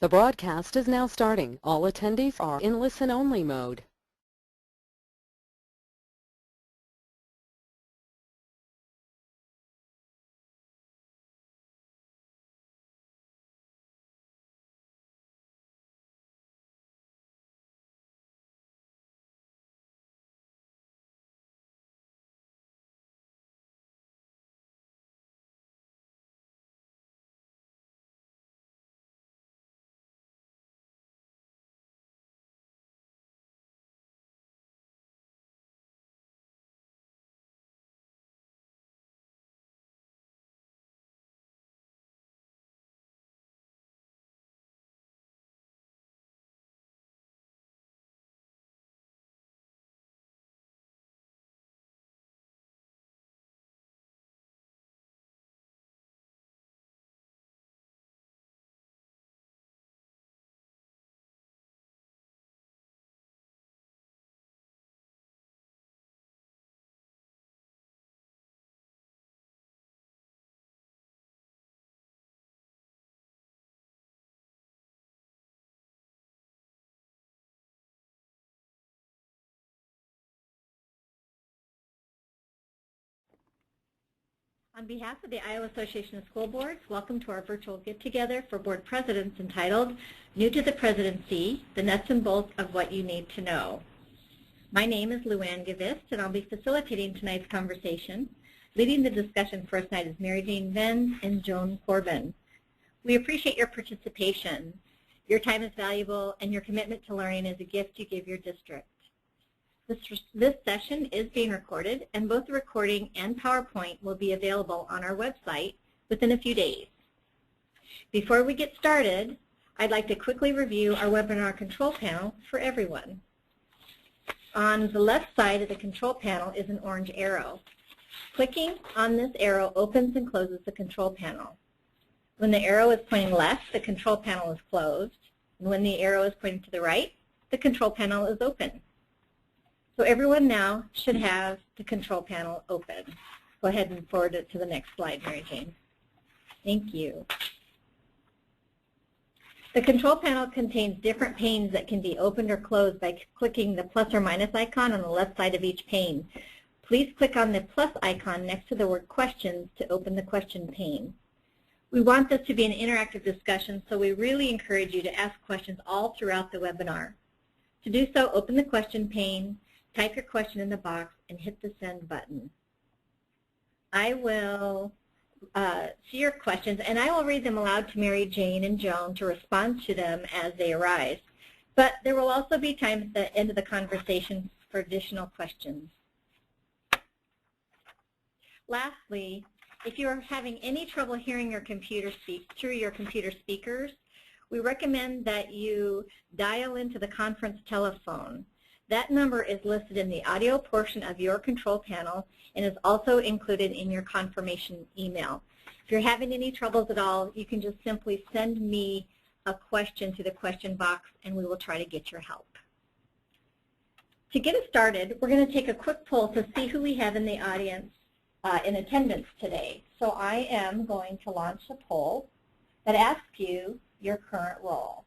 The broadcast is now starting. All attendees are in listen-only mode. On behalf of the Iowa Association of School Boards, welcome to our virtual get-together for board presidents entitled New to the Presidency, the Nuts and Bolts of What You Need to Know. My name is Luann Gavist, and I'll be facilitating tonight's conversation. Leading the discussion for us tonight is Mary Jane Vens and Joan Corbin. We appreciate your participation. Your time is valuable, and your commitment to learning is a gift you give your district. This session is being recorded, and both the recording and PowerPoint will be available on our website within a few days. Before we get started, I'd like to quickly review our webinar control panel for everyone. On the left side of the control panel is an orange arrow. Clicking on this arrow opens and closes the control panel. When the arrow is pointing left, the control panel is closed, and when the arrow is pointing to the right, the control panel is open. So everyone now should have the control panel open. Go ahead and forward it to the next slide, Mary Jane. Thank you. The control panel contains different panes that can be opened or closed by clicking the plus or minus icon on the left side of each pane. Please click on the plus icon next to the word questions to open the question pane. We want this to be an interactive discussion, so we really encourage you to ask questions all throughout the webinar. To do so, open the question pane, type your question in the box, and hit the send button. I will see your questions, and I will read them aloud to Mary Jane and Joan to respond to them as they arise. But there will also be time at the end of the conversation for additional questions. Lastly, if you are having any trouble hearing your computer through your computer speakers, we recommend that you dial into the conference telephone. That number is listed in the audio portion of your control panel and is also included in your confirmation email. If you're having any troubles at all, you can just simply send me a question to the question box and we will try to get your help. To get us started, we're going to take a quick poll to see who we have in the audience in attendance today. So I am going to launch a poll that asks you your current role.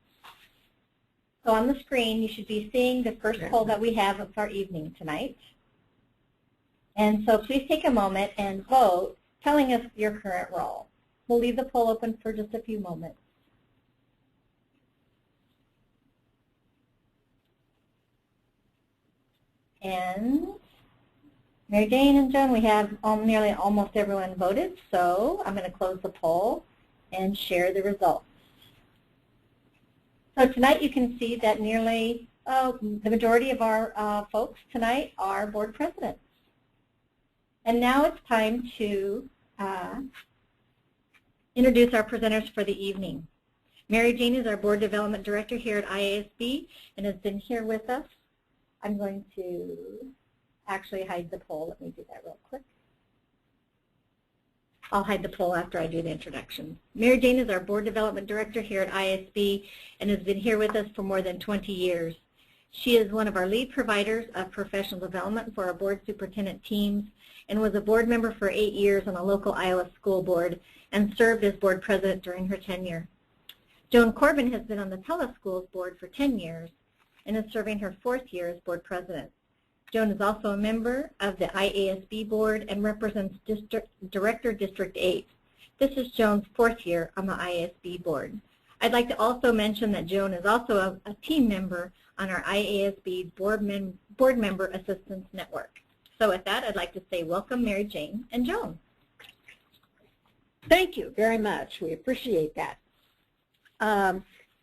So on the screen, you should be seeing the first poll that we have of our evening tonight. And so please take a moment and vote, telling us your current role. We'll leave the poll open for just a few moments. And Mary Jane and Joan, we have nearly almost everyone voted, so I'm going to close the poll and share the results. So tonight you can see that nearly the majority of our folks tonight are board presidents. And now it's time to introduce our presenters for the evening. Mary Jane is our board development director here at IASB and has been here with us. I'm going to actually hide the poll. Let me do that real quick. I'll hide the poll after I do the introduction. Mary Jane is our board development director here at IASB and has been here with us for more than 20 years. She is one of our lead providers of professional development for our board superintendent teams and was a board member for 8 years on a local Iowa school board and served as board president during her tenure. Joan Corbin has been on the Teleschools Board for 10 years and is serving her 4th year as Board President. Joan is also a member of the IASB Board and represents Director District 8. This is Joan's 4th year on the IASB Board. I'd like to also mention that Joan is also a team member on our IASB Board Member Assistance Network. So with that, I'd like to say welcome Mary Jane and Joan. Thank you very much. We appreciate that.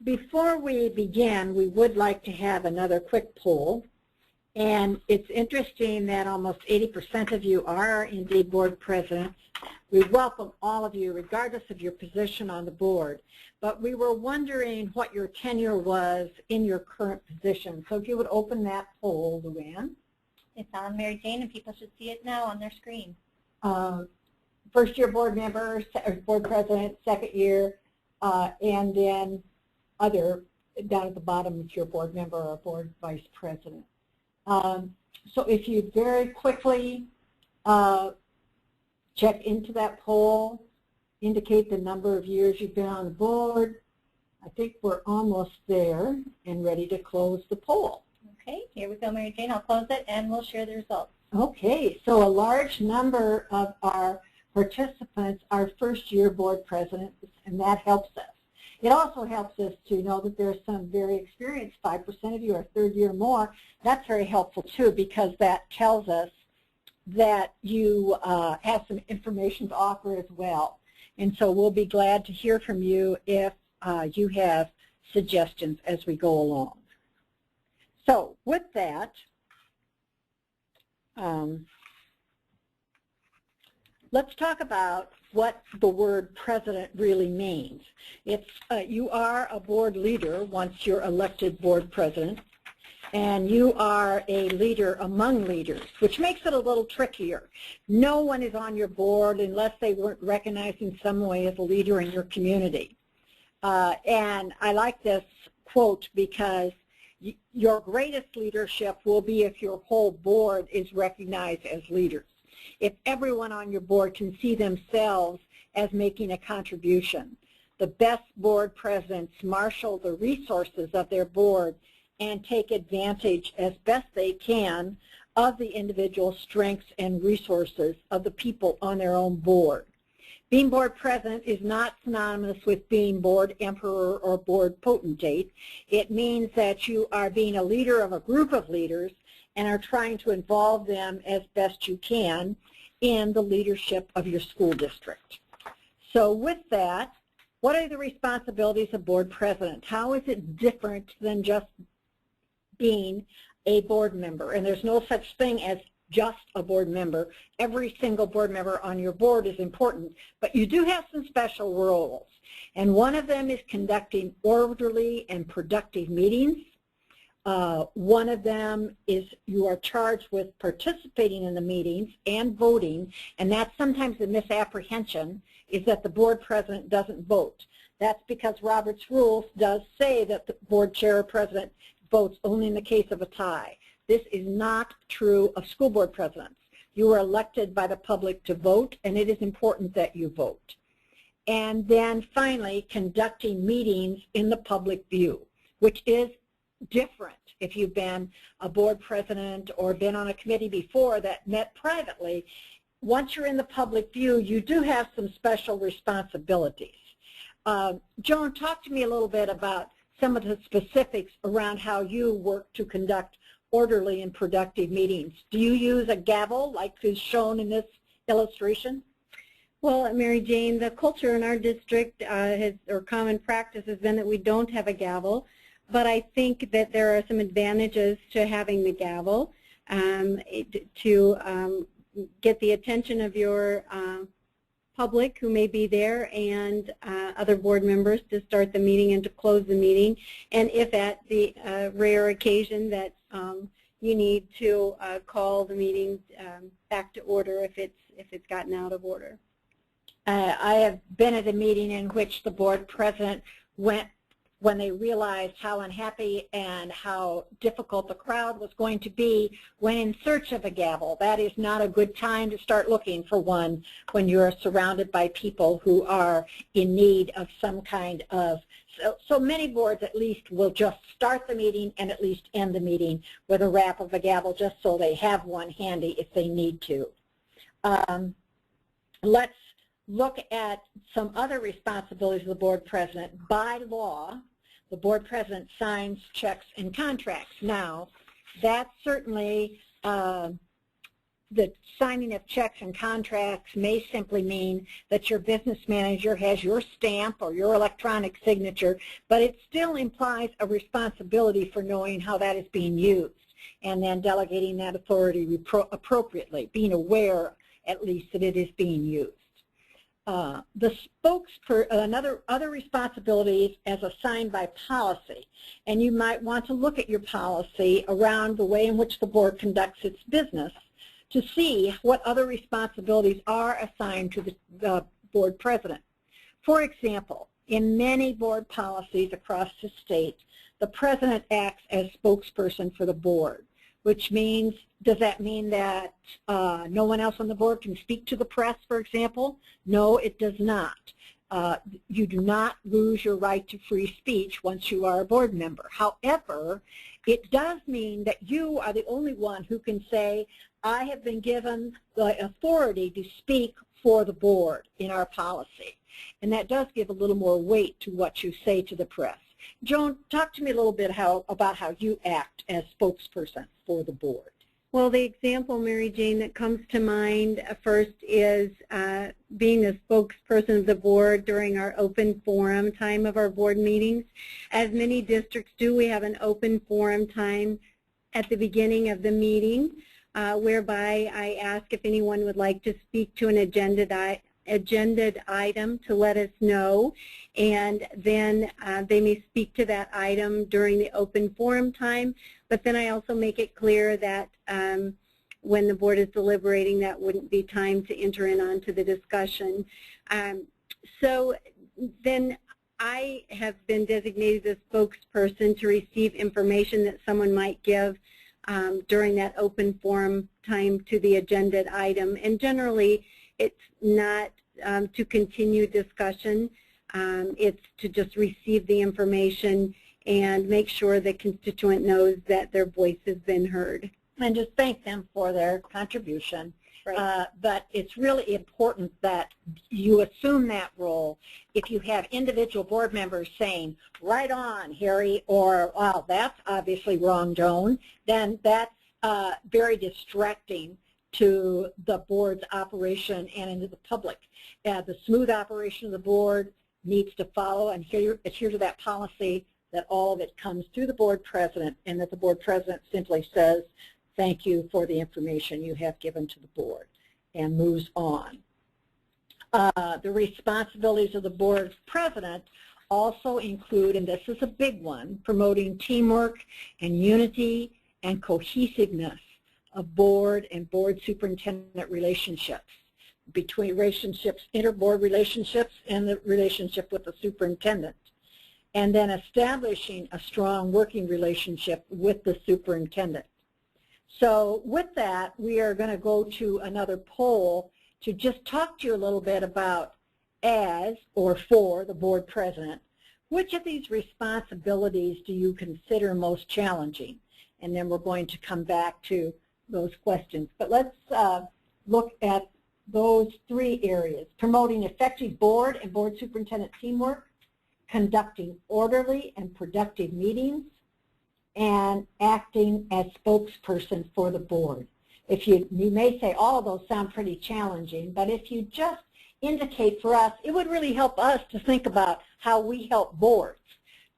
Before we begin, we would like to have another quick poll. And it's interesting that almost 80% of you are indeed board presidents. We welcome all of you, regardless of your position on the board. But we were wondering what your tenure was in your current position. So if you would open that poll, Luann. It's on Mary Jane, and people should see it now on their screen. First year board member, board president, second year, and then other down at the bottom if you're a board member or board vice president. So if you very quickly check into that poll, indicate the number of years you've been on the board. I think we're almost there and ready to close the poll. Okay, here we go, Mary Jane. I'll close it and we'll share the results. Okay, so a large number of our participants are first-year board presidents, and that helps us. It also helps us to know that there's some very experienced, 5% of you are third year or more. That's very helpful too, because that tells us that you have some information to offer as well. And so we'll be glad to hear from you if you have suggestions as we go along. So with that, let's talk about what the word president really means. It's you are a board leader once you're elected board president, and you are a leader among leaders, which makes it a little trickier. No one is on your board unless they weren't recognized in some way as a leader in your community. And I like this quote because your greatest leadership will be if your whole board is recognized as leaders. If everyone on your board can see themselves as making a contribution. The best board presidents marshal the resources of their board and take advantage as best they can of the individual strengths and resources of the people on their own board. Being board president is not synonymous with being board emperor or board potentate. It means that you are being a leader of a group of leaders and are trying to involve them as best you can in the leadership of your school district. So with that, what are the responsibilities of board president? How is it different than just being a board member? And there's no such thing as just a board member. Every single board member on your board is important, but you do have some special roles. And one of them is conducting orderly and productive meetings. One of them is you are charged with participating in the meetings and voting, and that's sometimes the misapprehension is that the board president doesn't vote. That's because Robert's Rules does say that the board chair or president votes only in the case of a tie. This is not true of school board presidents. You are elected by the public to vote, and it is important that you vote. And then finally, conducting meetings in the public view, which is different if you've been a board president or been on a committee before that met privately. Once you're in the public view, you do have some special responsibilities. Joan, talk to me a little bit about some of the specifics around how you work to conduct orderly and productive meetings. Do you use a gavel like is shown in this illustration? Well, Mary Jane, the culture in our district or common practice has been that we don't have a gavel, but I think that there are some advantages to having the gavel to get the attention of your public who may be there and other board members to start the meeting and to close the meeting. And if at the rare occasion that you need to call the meeting back to order if it's gotten out of order. I have been at a meeting in which the board president went when they realized how unhappy and how difficult the crowd was going to be when in search of a gavel. That is not a good time to start looking for one when you're surrounded by people who are in need of some kind of, so many boards at least will just start the meeting and at least end the meeting with a rap of a gavel just so they have one handy if they need to. Let's look at some other responsibilities of the board president. By law, the board president signs checks and contracts. Now, that certainly, the signing of checks and contracts may simply mean that your business manager has your stamp or your electronic signature, but it still implies a responsibility for knowing how that is being used and then delegating that authority appropriately, being aware at least that it is being used. The other responsibilities as assigned by policy, and you might want to look at your policy around the way in which the board conducts its business to see what other responsibilities are assigned to the board president. For example, in many board policies across the state, the president acts as spokesperson for the board, which means, does that mean that no one else on the board can speak to the press, for example? No, it does not. You do not lose your right to free speech once you are a board member. However, it does mean that you are the only one who can say, I have been given the authority to speak for the board in our policy. And that does give a little more weight to what you say to the press. Joan, talk to me a little bit about how you act as spokesperson for the board. Well, the example, Mary Jane, that comes to mind first is being the spokesperson of the board during our open forum time of our board meetings. As many districts do, we have an open forum time at the beginning of the meeting whereby I ask if anyone would like to speak to an agended item to let us know, and then they may speak to that item during the open forum time, but then I also make it clear that when the board is deliberating, that wouldn't be time to enter in onto the discussion. So then I have been designated as spokesperson to receive information that someone might give during that open forum time to the agended item, and generally it's not to continue discussion. It's to just receive the information and make sure the constituent knows that their voice has been heard. And just thank them for their contribution. Right. But it's really important that you assume that role. If you have individual board members saying, right on, Harry, or, wow, that's obviously wrong, Joan, then that's very distracting to the board's operation and into the public. The smooth operation of the board needs to follow and adhere to that policy that all of it comes through the board president, and that the board president simply says, thank you for the information you have given to the board, and moves on. The responsibilities of the board president also include, and this is a big one, promoting teamwork and unity and cohesiveness of board and board superintendent relationships, between relationships, inter-board relationships, and the relationship with the superintendent. And then establishing a strong working relationship with the superintendent. So with that, we are going to go to another poll to just talk to you a little bit about, as or for the board president, which of these responsibilities do you consider most challenging? And then we're going to come back to those questions. But let's look at those three areas: promoting effective board and board superintendent teamwork, conducting orderly and productive meetings, and acting as spokesperson for the board. If you may say all of those sound pretty challenging, but if you just indicate for us, it would really help us to think about how we help boards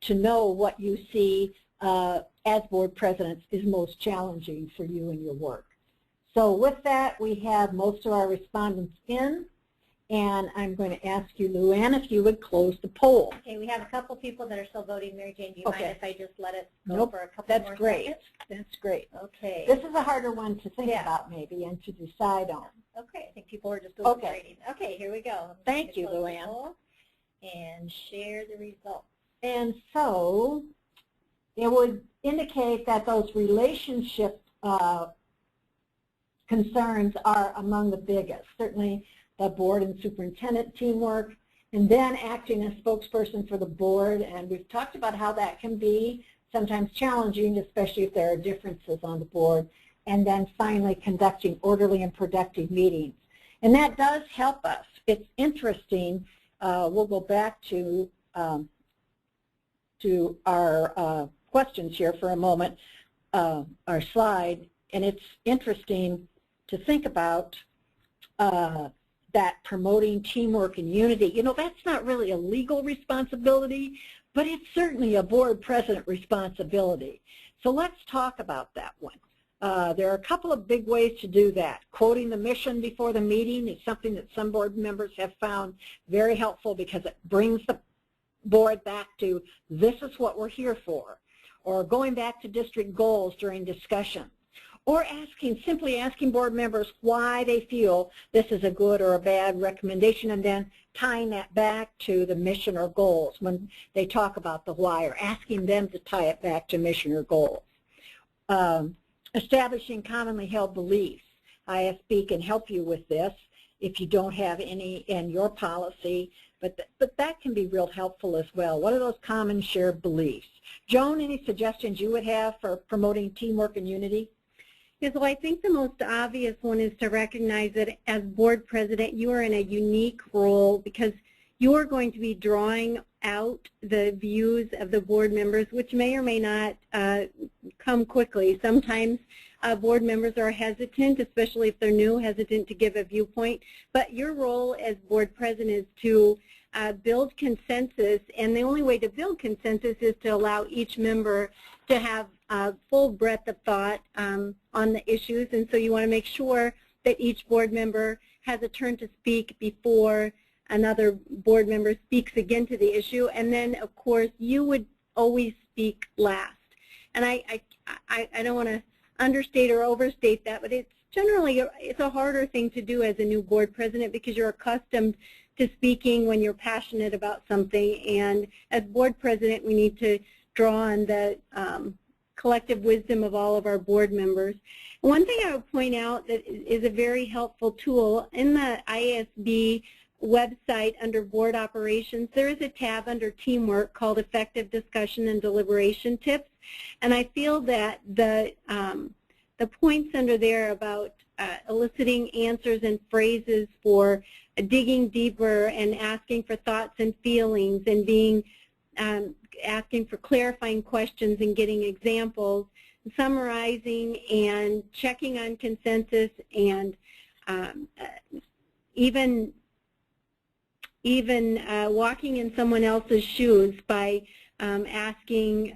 to know what you see as board presidents is most challenging for you in your work. So with that, we have most of our respondents in. And I'm going to ask you, Luann, if you would close the poll. Okay, we have a couple people that are still voting. Mary Jane, do you mind if I just let it go Nope, for a couple that's more great. seconds? That's great. Okay. This is a harder one to think about maybe and to decide on. Okay, I think people are just deliberating. Okay, here we go. Thank you, Luann. And share the results. And so it would indicate that those relationship concerns are among the biggest. Certainly the board and superintendent teamwork, and then acting as spokesperson for the board. And we've talked about how that can be sometimes challenging, especially if there are differences on the board. And then finally conducting orderly and productive meetings. And that does help us. It's interesting. We'll go back to our questions here for a moment, our slide. And it's interesting to think about that promoting teamwork and unity. You know, that's not really a legal responsibility, but it's certainly a board president responsibility. So let's talk about that one. There are a couple of big ways to do that. Quoting the mission before the meeting is something that some board members have found very helpful because it brings the board back to this is what we're here for. Or going back to district goals during discussion. Or simply asking board members why they feel this is a good or a bad recommendation, and then tying that back to the mission or goals when they talk about the why, or asking them to tie it back to mission or goals. Establishing commonly held beliefs. IASB can help you with this if you don't have any in your policy, but that can be real helpful as well. What are those common shared beliefs? Joan, any suggestions you would have for promoting teamwork and unity? Yes, well, I think the most obvious one is to recognize that as board president, you are in a unique role because you are going to be drawing out the views of the board members, which may or may not come quickly. Sometimes board members are hesitant, especially if they're new, hesitant to give a viewpoint. But your role as board president is to build consensus, and the only way to build consensus is to allow each member to have full breadth of thought on the issues. And so you want to make sure that each board member has a turn to speak before another board member speaks again to the issue. And then, of course, you would always speak last. And I don't want to understate or overstate that, but it's generally it's a harder thing to do as a new board president because you're accustomed to speaking when you're passionate about something. And as board president, we need to draw on the collective wisdom of all of our board members. One thing I would point out that is a very helpful tool in the IASB website under board operations, there is a tab under teamwork called effective discussion and deliberation tips. And I feel that the points under there about eliciting answers and phrases for digging deeper and asking for thoughts and feelings and being asking for clarifying questions and getting examples, summarizing and checking on consensus, and even walking in someone else's shoes by asking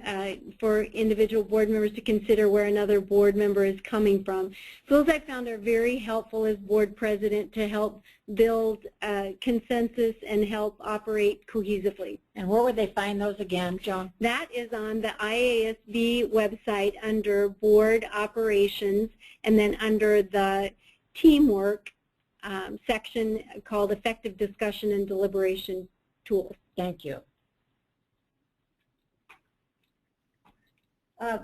for individual board members to consider where another board member is coming from. So those I found are very helpful as board president to help build consensus and help operate cohesively. And where would they find those again, Joan? That is on the IASB website under board operations, and then under the teamwork section called effective discussion and deliberation tools. Thank you.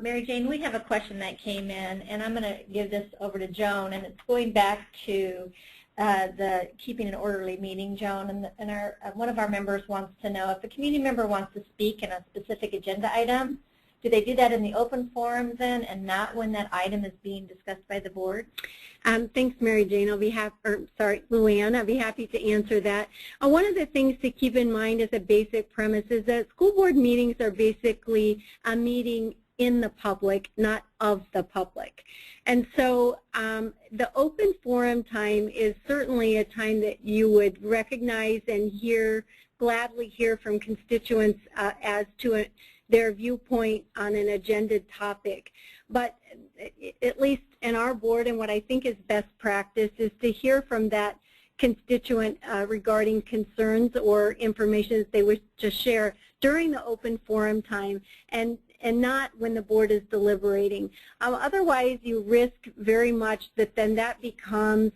Mary Jane, we have a question that came in, and I'm going to give this over to Joan, and it's going back to the keeping an orderly meeting, Joan, and one of our members wants to know if a community member wants to speak in a specific agenda item, do they do that in the open forum then and not when that item is being discussed by the board? Thanks, Mary Jane. Luann, I'll be happy to answer that. One of the things to keep in mind as a basic premise is that school board meetings are basically a meeting in the public, not of the public. And so the open forum time is certainly a time that you would recognize and gladly hear from constituents as to their viewpoint on an agenda topic. But at least in our board, and what I think is best practice, is to hear from that constituent regarding concerns or information that they wish to share during the open forum time, and not when the board is deliberating. Otherwise, you risk very much that then that becomes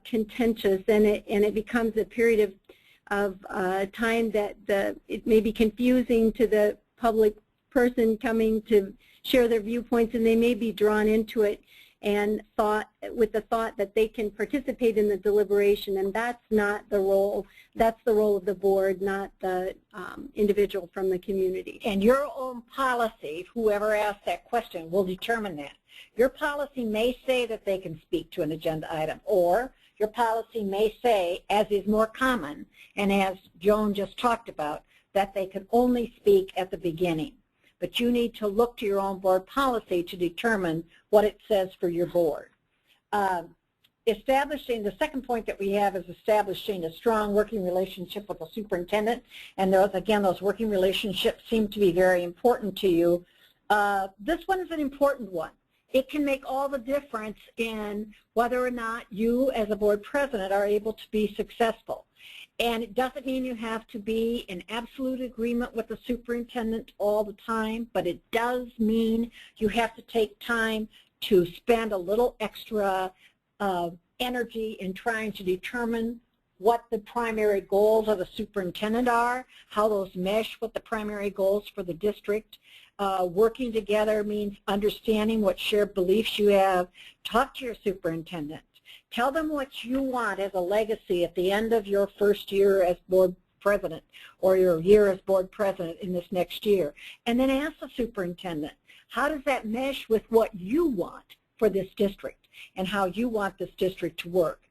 contentious, and it becomes a period time that it may be confusing to the public person coming to share their viewpoints, and they may be drawn into it and with the thought that they can participate in the deliberation, and that's not the role. That's the role of the board, not the individual from the community. And your own policy, whoever asked that question, will determine that. Your policy may say that they can speak to an agenda item, or your policy may say, as is more common, and as Joan just talked about, that they can only speak at the beginning. But you need to look to your own board policy to determine what it says for your board. Establishing, the second point that we have is establishing a strong working relationship with the superintendent, and those working relationships seem to be very important to you. This one is an important one. It can make all the difference in whether or not you as a board president are able to be successful. And it doesn't mean you have to be in absolute agreement with the superintendent all the time, but it does mean you have to take time to spend a little extra energy in trying to determine what the primary goals of the superintendent are, how those mesh with the primary goals for the district. Working together means understanding what shared beliefs you have. Talk to your superintendent. Tell them what you want as a legacy at the end of your first year as board president or your year as board president in this next year. And then ask the superintendent, how does that mesh with what you want for this district and how you want this district to work?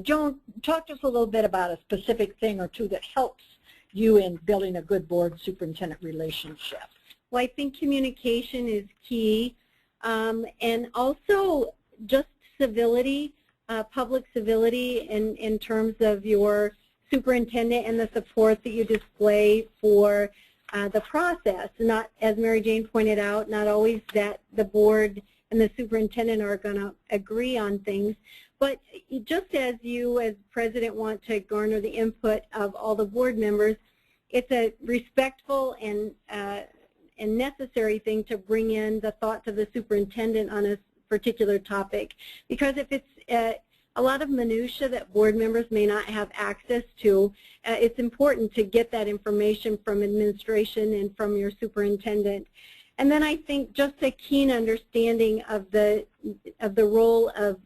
Joan, talk to us a little bit about a specific thing or two that helps you in building a good board-superintendent relationship. Well, I think communication is key, and also just civility. Public civility in terms of your superintendent and the support that you display for the process. Not, as Mary Jane pointed out, not always that the board and the superintendent are going to agree on things, but just as you as president want to garner the input of all the board members, it's a respectful and necessary thing to bring in the thoughts of the superintendent on a particular topic, because if it's a lot of minutia that board members may not have access to, it's important to get that information from administration and from your superintendent. And then I think just a keen understanding of the role of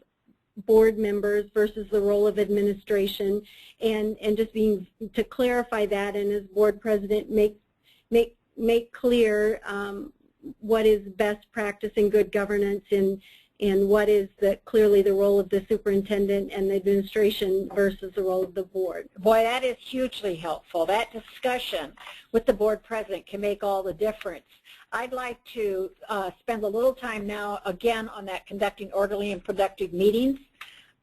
board members versus the role of administration, and just being to clarify that, and as board president make clear what is best practice in good governance and what is clearly the role of the superintendent and the administration versus the role of the board. Boy, that is hugely helpful. That discussion with the board president can make all the difference. I'd like to spend a little time now again on that conducting orderly and productive meetings.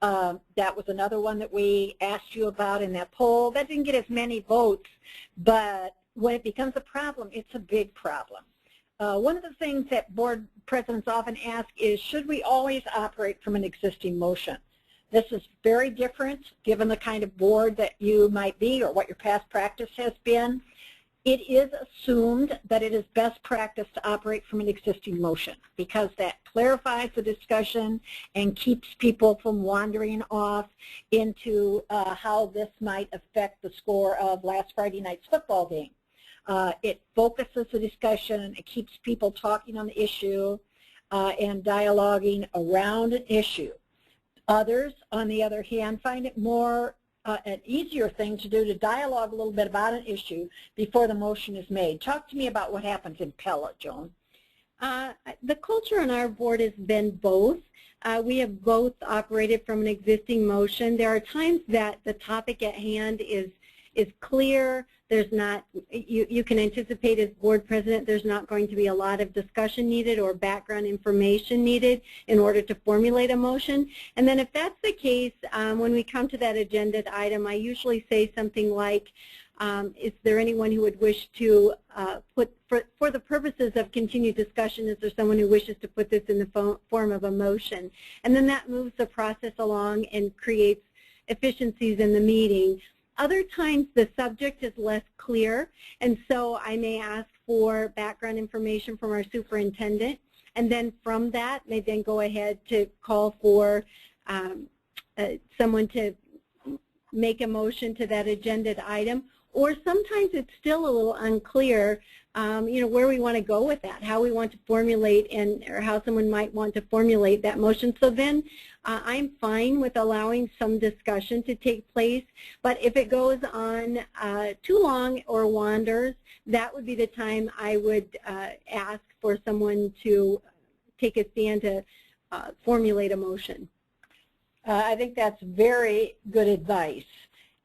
That was another one that we asked you about in that poll. That didn't get as many votes, but when it becomes a problem, it's a big problem. One of the things that board presidents often ask is, should we always operate from an existing motion? This is very different given the kind of board that you might be or what your past practice has been. It is assumed that it is best practice to operate from an existing motion because that clarifies the discussion and keeps people from wandering off into how this might affect the score of last Friday night's football game. It focuses the discussion, it keeps people talking on the issue and dialoguing around an issue. Others, on the other hand, find it more an easier thing to do to dialogue a little bit about an issue before the motion is made. Talk to me about what happens in Pella, Joan. The culture on our board has been both. We have both operated from an existing motion. There are times that the topic at hand is clear. There's not, you can anticipate as board president, there's not going to be a lot of discussion needed or background information needed in order to formulate a motion. And then if that's the case, when we come to that agenda item, I usually say something like, is there anyone who would wish to put, for the purposes of continued discussion, is there someone who wishes to put this in the form of a motion? And then that moves the process along and creates efficiencies in the meeting. Other times the subject is less clear, and so I may ask for background information from our superintendent, and then from that may then go ahead to call for someone to make a motion to that agenda item, or sometimes it's still a little unclear, where we want to go with that, how we want to formulate, or how someone might want to formulate that motion. So then I'm fine with allowing some discussion to take place, but if it goes on too long or wanders, that would be the time I would ask for someone to take a stand to formulate a motion. I think that's very good advice,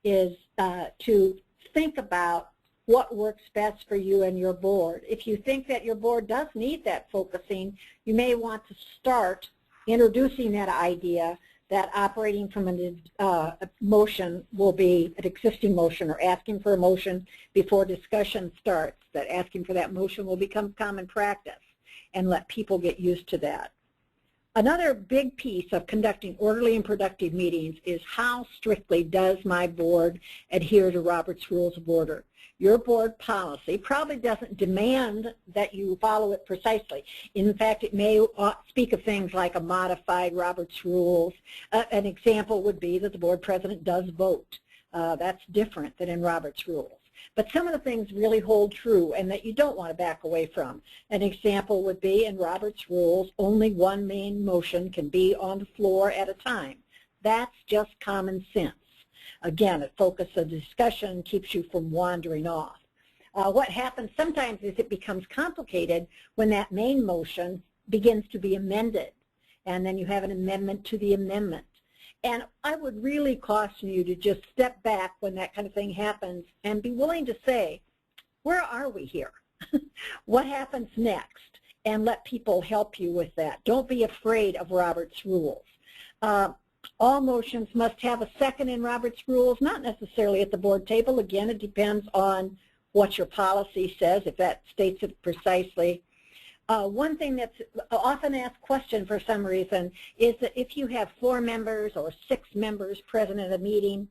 is to think about what works best for you and your board. If you think that your board does need that focusing, you may want to start introducing that idea that operating from a motion will be an existing motion, or asking for a motion before discussion starts, that asking for that motion will become common practice, and let people get used to that. Another big piece of conducting orderly and productive meetings is how strictly does my board adhere to Robert's Rules of Order. Your board policy probably doesn't demand that you follow it precisely. In fact, it may speak of things like a modified Robert's Rules. An example would be that the board president does vote. That's different than in Robert's Rules. But some of the things really hold true and that you don't want to back away from. An example would be in Robert's Rules, only one main motion can be on the floor at a time. That's just common sense. Again, it focuses the discussion, keeps you from wandering off. What happens sometimes is it becomes complicated when that main motion begins to be amended, and then you have an amendment to the amendment. And I would really caution you to just step back when that kind of thing happens and be willing to say, where are we here? What happens next? And let people help you with that. Don't be afraid of Robert's Rules. All motions must have a second in Robert's Rules, not necessarily at the board table. Again, it depends on what your policy says, if that states it precisely. One thing that's often asked question for some reason is that if you have 4 members or 6 members present at a meeting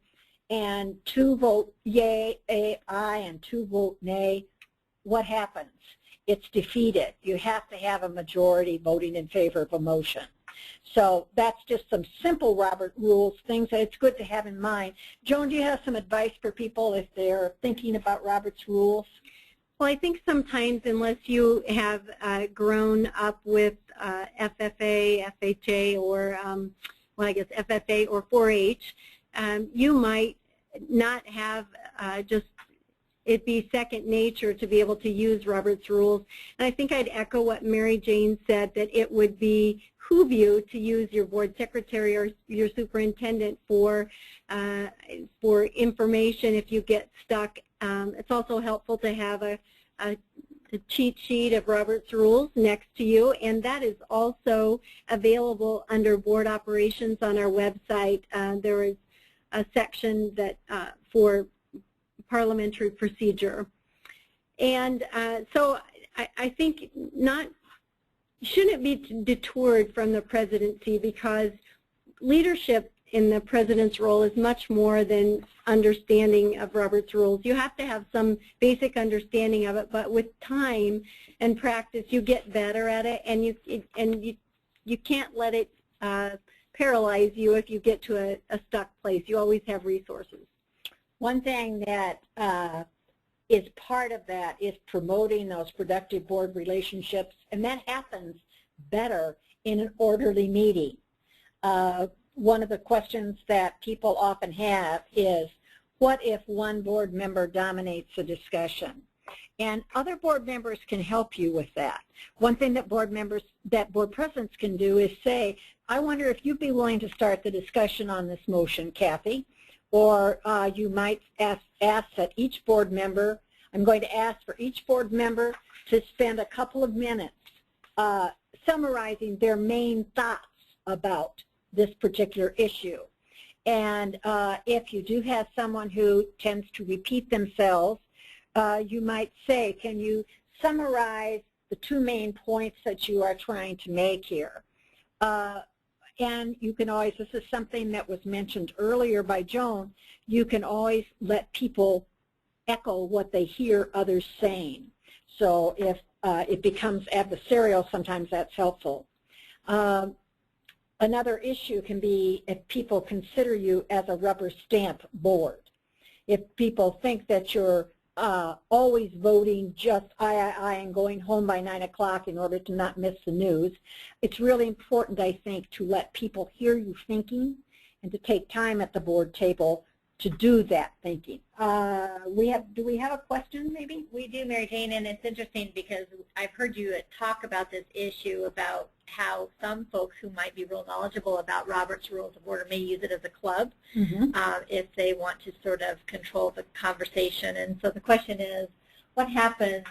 and 2 vote yay, aye, and 2 vote nay, what happens? It's defeated. You have to have a majority voting in favor of a motion. So that's just some simple Robert Rules things that it's good to have in mind. Joan, do you have some advice for people if they're thinking about Robert's Rules? Well, I think sometimes unless you have grown up with FFA, FHA, or well, I guess FFA or 4-H, you might not have just it be second nature to be able to use Robert's Rules. And I think I'd echo what Mary Jane said, that it would behoove you to use your board secretary or your superintendent for information if you get stuck. It's also helpful to have a cheat sheet of Robert's Rules next to you, and that is also available under board operations on our website. There is a section that for parliamentary procedure. And so I think shouldn't be detoured from the presidency, because leadership in the president's role is much more than understanding of Robert's Rules. You have to have some basic understanding of it, but with time and practice you get better at it, and you can't let it paralyze you if you get to a stuck place. You always have resources. One thing that is part of that is promoting those productive board relationships, and that happens better in an orderly meeting. One of the questions that people often have is, what if one board member dominates the discussion? And other board members can help you with that. One thing that board presidents can do is say, I wonder if you'd be willing to start the discussion on this motion, Kathy. Or you might ask that each board member, I'm going to ask for each board member to spend a couple of minutes summarizing their main thoughts about this particular issue. And if you do have someone who tends to repeat themselves, you might say, can you summarize the 2 main points that you are trying to make here? And you can always, this is something that was mentioned earlier by Joan, you can always let people echo what they hear others saying. So if it becomes adversarial, sometimes that's helpful. Another issue can be if people consider you as a rubber stamp board. If people think that you're always voting just aye, and going home by 9 o'clock in order to not miss the news, it's really important, I think, to let people hear you thinking and to take time at the board table to do that thinking. Do we have a question maybe? We do, Mary Jane, and it's interesting because I've heard you talk about this issue about how some folks who might be real knowledgeable about Robert's Rules of Order may use it as a club if they want to sort of control the conversation. And so the question is, what happens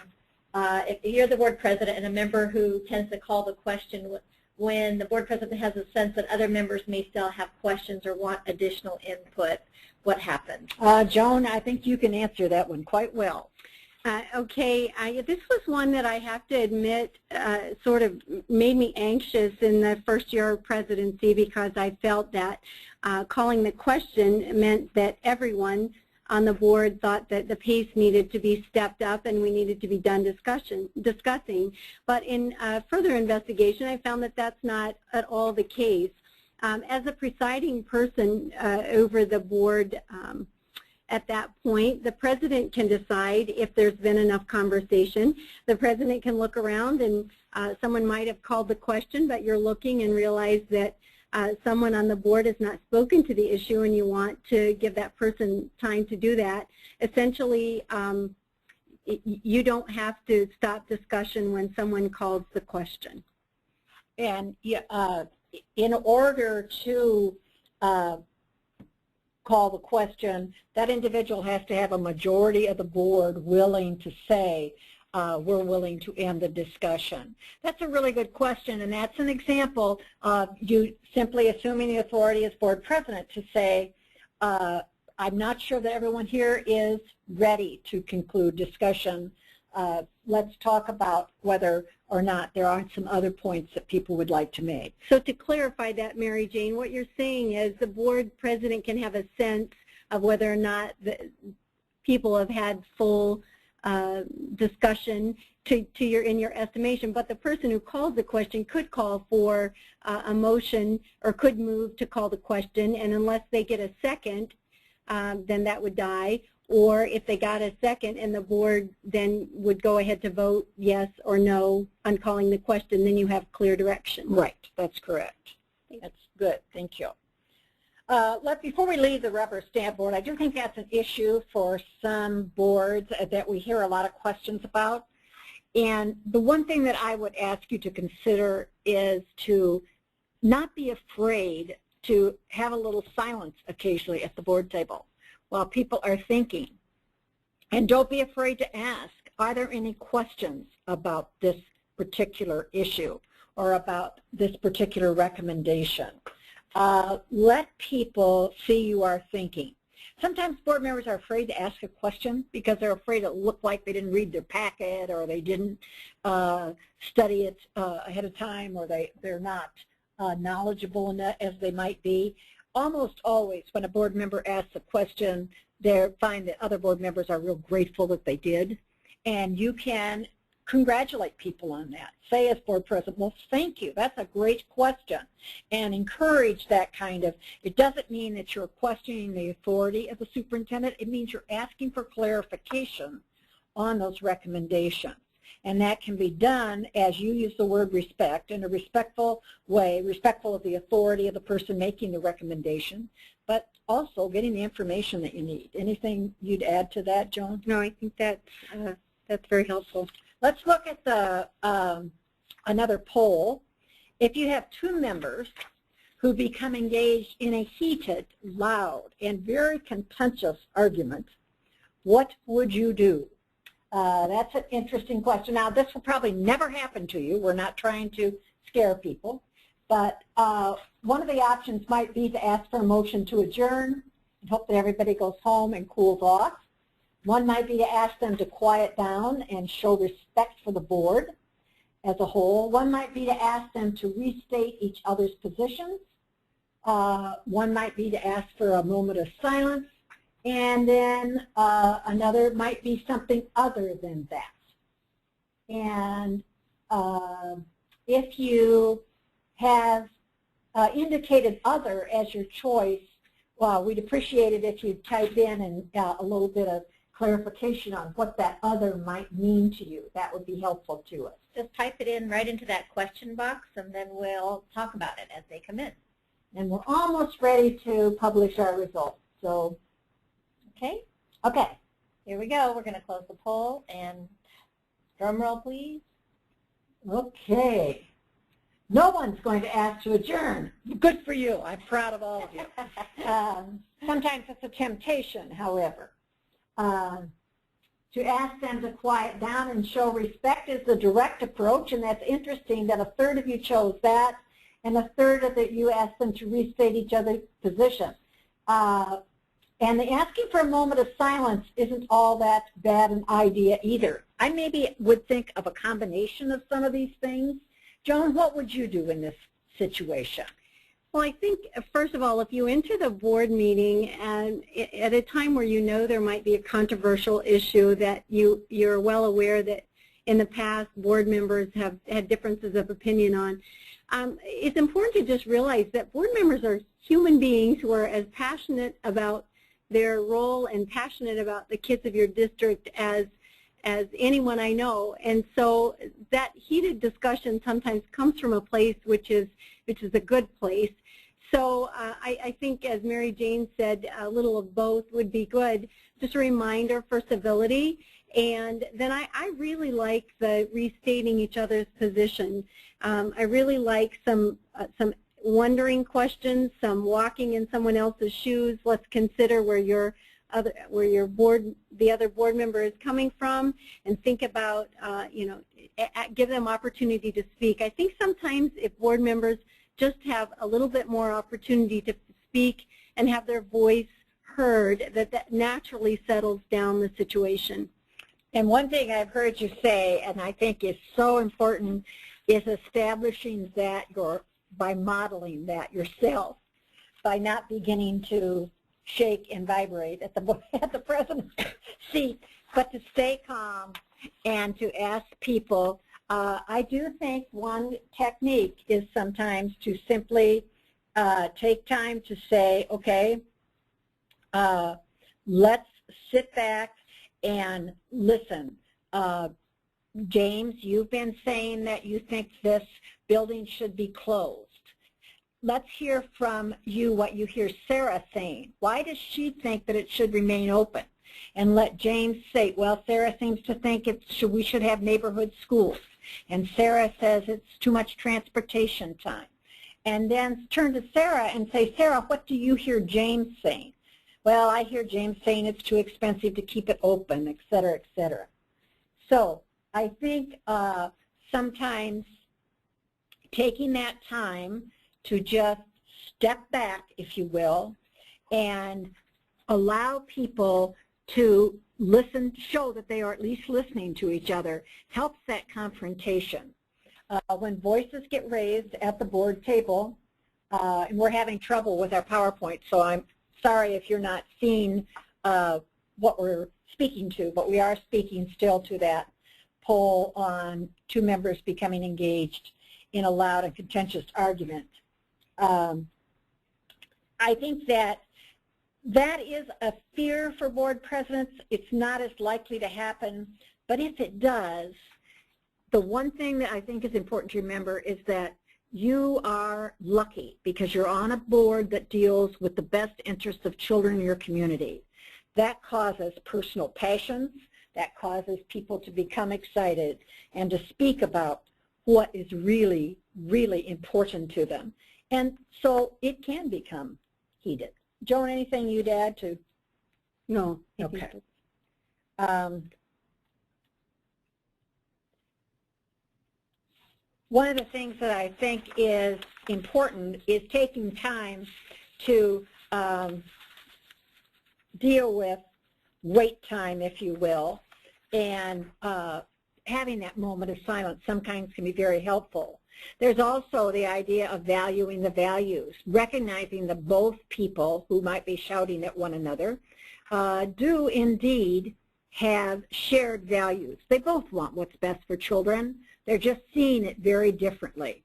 if you're the board president and a member who tends to call the question when the board president has a sense that other members may still have questions or want additional input? What happens? Joan, I think you can answer that one quite well. Okay, this was one that I have to admit sort of made me anxious in the first year of presidency because I felt that calling the question meant that everyone on the board thought that the pace needed to be stepped up and we needed to be done discussing. But in further investigation, I found that that's not at all the case. As a presiding person over the board at that point, the president can decide if there's been enough conversation. The president can look around and someone might have called the question, but you're looking and realize that someone on the board has not spoken to the issue and you want to give that person time to do that. Essentially, you don't have to stop discussion when someone calls the question. And in order to call the question, that individual has to have a majority of the board willing to say, we're willing to end the discussion. That's a really good question, and that's an example of you simply assuming the authority as board president to say, I'm not sure that everyone here is ready to conclude discussion. Let's talk about whether or not there are some other points that people would like to make. So to clarify that, Mary Jane, what you're saying is the board president can have a sense of whether or not the people have had full discussion in your estimation, but the person who calls the question could call for a motion or could move to call the question, and unless they get a second, then that would die. Or if they got a second and the board then would go ahead to vote yes or no on calling the question, then you have clear direction. Right, that's correct. That's good, thank you. Before we leave the rubber stamp board, I do think that's an issue for some boards that we hear a lot of questions about. And the one thing that I would ask you to consider is to not be afraid to have a little silence occasionally at the board table while people are thinking. And don't be afraid to ask, are there any questions about this particular issue or about this particular recommendation? Let people see you are thinking. Sometimes board members are afraid to ask a question because they're afraid it looked like they didn't read their packet or they didn't study it ahead of time, or they're not knowledgeable enough as they might be. Almost always when a board member asks a question, they find that other board members are real grateful that they did, and you can congratulate people on that. Say as board president, well, thank you, that's a great question, and encourage that kind of, it doesn't mean that you're questioning the authority of the superintendent, it means you're asking for clarification on those recommendations. And that can be done as you use the word respect in a respectful way, respectful of the authority of the person making the recommendation, but also getting the information that you need. Anything you'd add to that, Joan? No, I think that's very helpful. Let's look at the another poll. If you have two members who become engaged in a heated, loud, and very contentious argument, what would you do? That's an interesting question. Now, this will probably never happen to you. We're not trying to scare people. But one of the options might be to ask for a motion to adjourn and hope that everybody goes home and cools off. One might be to ask them to quiet down and show respect for the board as a whole. One might be to ask them to restate each other's positions. One might be to ask for a moment of silence. And then another might be something other than that. And if you have indicated other as your choice, well, we'd appreciate it if you'd type in and a little bit of clarification on what that other might mean to you. That would be helpful to us. Just type it in right into that question box, and then we'll talk about it as they come in. And we're almost ready to publish our results. So, okay, okay, here we go. We're going to close the poll, and drum roll, please. Okay. No one's going to ask to adjourn. Good for you. I'm proud of all of you. Sometimes it's a temptation, however. To ask them to quiet down and show respect is the direct approach, and that's interesting that a third of you chose that, and a third of you asked them to restate each other's position. And the asking for a moment of silence isn't all that bad an idea either. I maybe would think of a combination of some of these things. Joan, what would you do in this situation? Well, I think, first of all, if you enter the board meeting and at a time where you know there might be a controversial issue that you're well aware that in the past board members have had differences of opinion on, it's important to just realize that board members are human beings who are as passionate about their role and passionate about the kids of your district as anyone I know. And so that heated discussion sometimes comes from a place which is a good place. So I think, as Mary Jane said, a little of both would be good. Just a reminder for civility. And then I really like the restating each other's position. I really like some wondering questions, some walking in someone else's shoes. Let's consider where the other board member is coming from, and think about, give them opportunity to speak. I think sometimes if board members just have a little bit more opportunity to speak and have their voice heard, that naturally settles down the situation. And one thing I've heard you say, and I think is so important, is establishing that by modeling that yourself, by not beginning to shake and vibrate at the president's seat, but to stay calm and to ask people. I do think one technique is sometimes to simply take time to say, okay, let's sit back and listen. James, you've been saying that you think this building should be closed. Let's hear from you what you hear Sarah saying. Why does she think that it should remain open? And let James say, well, Sarah seems to think we should have neighborhood schools. And Sarah says it's too much transportation time. And then turn to Sarah and say, Sarah, what do you hear James saying? Well, I hear James saying it's too expensive to keep it open, et cetera, et cetera. So I think sometimes taking that time to just step back, if you will, and allow people to listen, show that they are at least listening to each other, helps that confrontation. When voices get raised at the board table, and we're having trouble with our PowerPoint, so I'm sorry if you're not seeing what we're speaking to, but we are speaking still to that poll on 2 members becoming engaged in a loud and contentious argument. I think that is a fear for board presidents. It's not as likely to happen, but if it does, the one thing that I think is important to remember is that you are lucky because you're on a board that deals with the best interests of children in your community. That causes personal passions. That causes people to become excited and to speak about what is really, really important to them. And so it can become heated. Joan, anything you'd add to? No. Okay. One of the things that I think is important is taking time to deal with wait time, if you will, and having that moment of silence sometimes can be very helpful. There's also the idea of valuing the values, recognizing that both people who might be shouting at one another do indeed have shared values. They both want what's best for children. They're just seeing it very differently.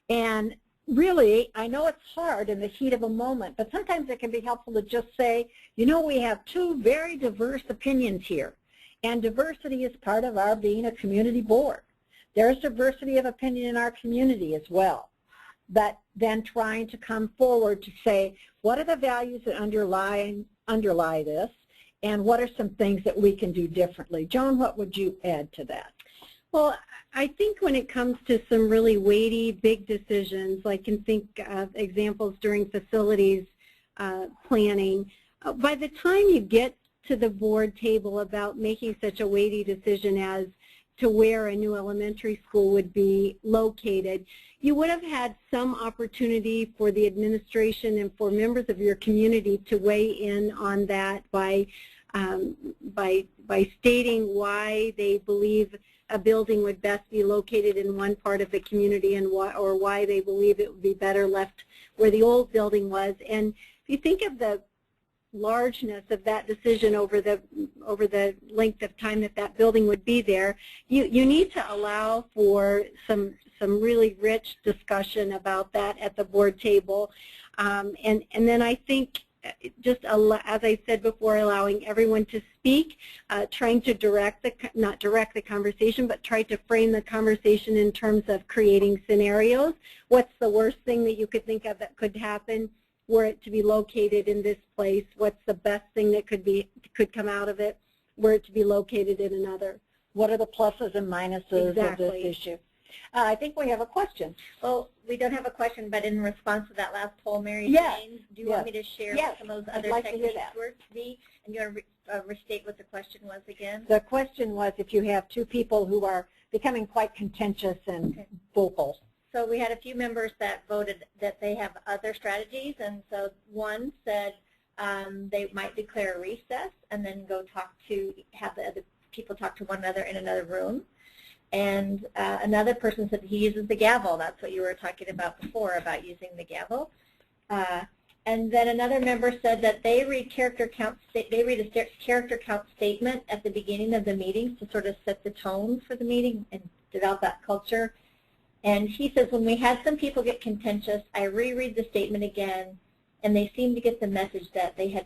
And really, I know it's hard in the heat of a moment, but sometimes it can be helpful to just say, you know, we have two very diverse opinions here, and diversity is part of our being a community board. There's diversity of opinion in our community as well. But then trying to come forward to say, what are the values that underlie this, and what are some things that we can do differently? Joan, what would you add to that? Well, I think when it comes to some really weighty, big decisions, I can think of examples during facilities planning. By the time you get to the board table about making such a weighty decision as to where a new elementary school would be located, you would have had some opportunity for the administration and for members of your community to weigh in on that by stating why they believe a building would best be located in one part of the community and why they believe it would be better left where the old building was. And if you think of the largeness of that decision over the length of time that building would be there, you need to allow for some really rich discussion about that at the board table. And then I think just, as I said before, allowing everyone to speak, trying to not direct the conversation, but try to frame the conversation in terms of creating scenarios. What's the worst thing that you could think of that could happen were it to be located in this place? What's the best thing that could come out of it were it to be located in another? What are the pluses and minuses Exactly. of this issue? I think we have a question. Well, we don't have a question, but in response to that last poll, Mary Yes. Jane, do you want me to share what some of those other techniques were to be? And you want to restate what the question was again? The question was if you have two people who are becoming quite contentious and vocal. So we had a few members that voted that they have other strategies, and so one said they might declare a recess and then go have the other people talk to one another in another room. And another person said he uses the gavel. That's what you were talking about before, about using the gavel. And then another member said that they read a character count statement at the beginning of the meetings to sort of set the tone for the meeting and develop that culture. And he says, when we had some people get contentious, I reread the statement again, and they seemed to get the message that they had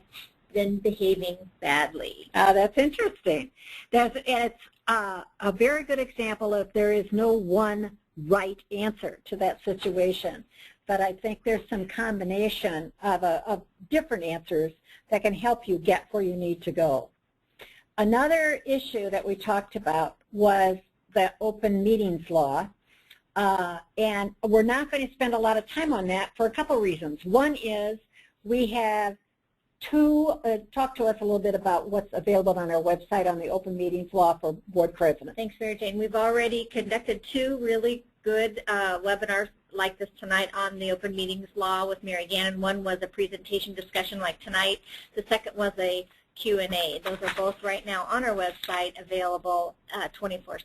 been behaving badly. That's interesting. It's a very good example of there is no one right answer to that situation. But I think there's some combination of different answers that can help you get where you need to go. Another issue that we talked about was the open meetings law. And we're not going to spend a lot of time on that for a couple reasons. One is we have talk to us a little bit about what's available on our website on the open meetings law for board presidents. Thanks, Mary Jane. We've already conducted two really good webinars like this tonight on the open meetings law with Mary Gannon. One was a presentation discussion like tonight. The second was a Q&A. Those are both right now on our website, available 24/7.